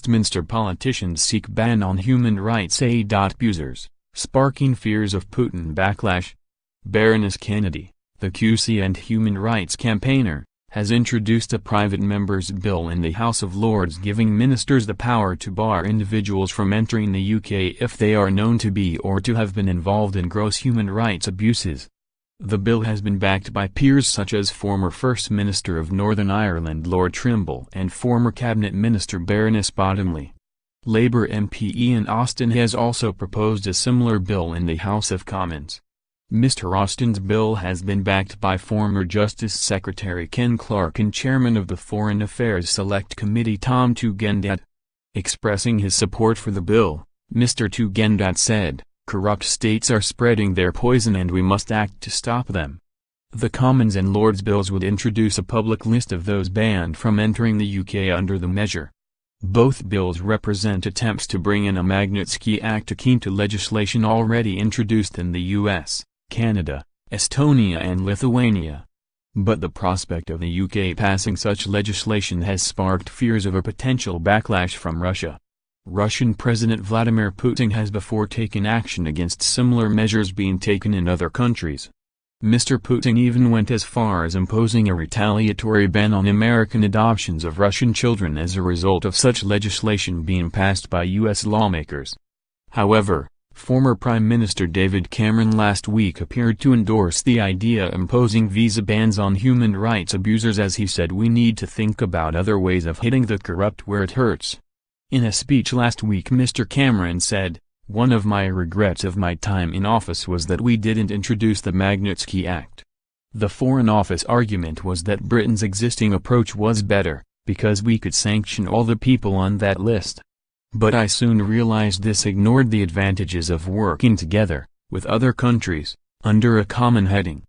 Westminster politicians seek ban on human rights a.busers, sparking fears of Putin backlash. Baroness Kennedy, the QC and human rights campaigner, has introduced a private member's bill in the House of Lords giving ministers the power to bar individuals from entering the UK if they are known to be or to have been involved in gross human rights abuses. The bill has been backed by peers such as former First Minister of Northern Ireland Lord Trimble and former Cabinet Minister Baroness Bottomley. Labour MP Ian Austin has also proposed a similar bill in the House of Commons. Mr. Austin's bill has been backed by former Justice Secretary Ken Clarke and Chairman of the Foreign Affairs Select Committee Tom Tugendhat. Expressing his support for the bill, Mr. Tugendhat said, "Corrupt states are spreading their poison and we must act to stop them." The Commons and Lords bills would introduce a public list of those banned from entering the UK under the measure. Both bills represent attempts to bring in a Magnitsky Act akin to legislation already introduced in the US, Canada, Estonia and Lithuania. But the prospect of the UK passing such legislation has sparked fears of a potential backlash from Russia. Russian President Vladimir Putin has before taken action against similar measures being taken in other countries. Mr. Putin even went as far as imposing a retaliatory ban on American adoptions of Russian children as a result of such legislation being passed by U.S. lawmakers. However, former Prime Minister David Cameron last week appeared to endorse the idea of imposing visa bans on human rights abusers as he said we need to think about other ways of hitting the corrupt where it hurts. In a speech last week Mr. Cameron said, "One of my regrets of my time in office was that we didn't introduce the Magnitsky Act." The Foreign Office argument was that Britain's existing approach was better, because we could sanction all the people on that list. But I soon realized this ignored the advantages of working together, with other countries, under a common heading.